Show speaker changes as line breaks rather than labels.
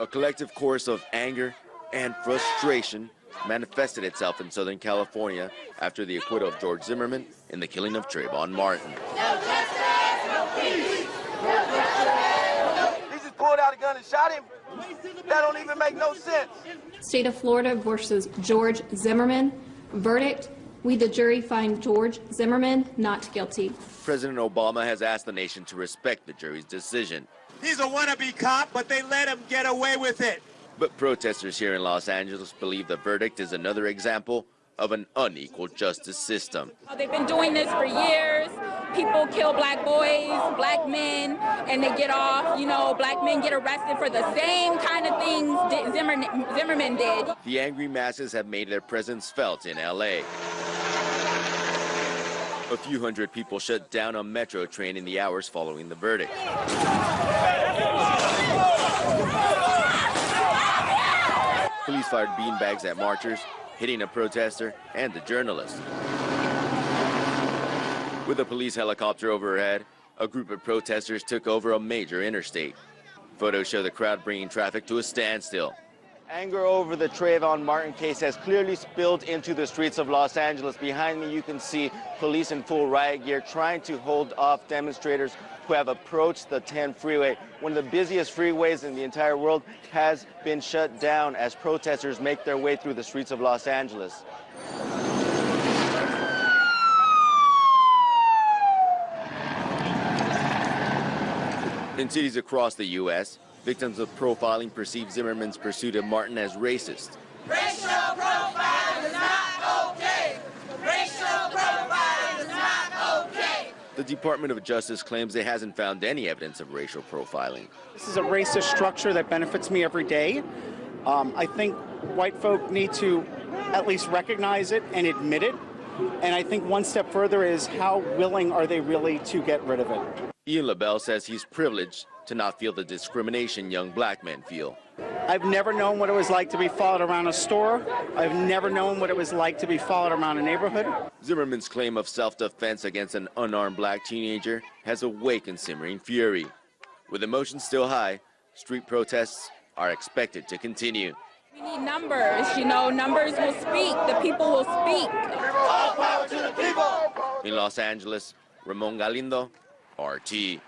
A collective chorus of anger and frustration manifested itself in Southern California after the acquittal of George Zimmerman in the killing of Trayvon Martin.
No justice, no peace. No justice.
He just pulled out a gun and shot him. That don't even make no sense.
State of Florida versus George Zimmerman. Verdict: we, the jury, find George Zimmerman not guilty.
President Obama has asked the nation to respect the jury's decision.
He's a wannabe cop, but they let him get away with it.
But protesters here in Los Angeles believe the verdict is another example of an unequal justice system.
They've been doing this for years. People kill black boys, black men, and they get off. You know, black men get arrested for the same kind of things that Zimmerman did.
The angry masses have made their presence felt in L.A. A few hundred people shut down a metro train in the hours following the verdict. Police fired beanbags at marchers, hitting a protester and a journalist. With a police helicopter overhead, a group of protesters took over a major interstate. Photos show the crowd bringing traffic to a standstill. Anger over the Trayvon Martin case has clearly spilled into the streets of Los Angeles. Behind me, you can see police in full riot gear trying to hold off demonstrators who have approached the 10 freeway. One of the busiest freeways in the entire world has been shut down as protesters make their way through the streets of Los Angeles. In cities across the U.S., victims of profiling perceive Zimmerman's pursuit of Martin as racist.
Racial profiling is not okay. Racial profiling is not okay.
The Department of Justice claims it hasn't found any evidence of racial profiling.
This is a racist structure that benefits me every day. I think white folk need to at least recognize it and admit it. And I think one step further is how willing are they really to get rid of it.
Ian LaBelle says he's privileged to not feel the discrimination young black men feel.
I've never known what it was like to be followed around a store. I've never known what it was like to be followed around a neighborhood.
Zimmerman's claim of self-defense against an unarmed black teenager has awakened simmering fury. With emotions still high, street protests are expected to continue.
We need numbers, you know, numbers will speak, the people will speak.
All power to the people.
In Los Angeles, Ramon Galindo, RT.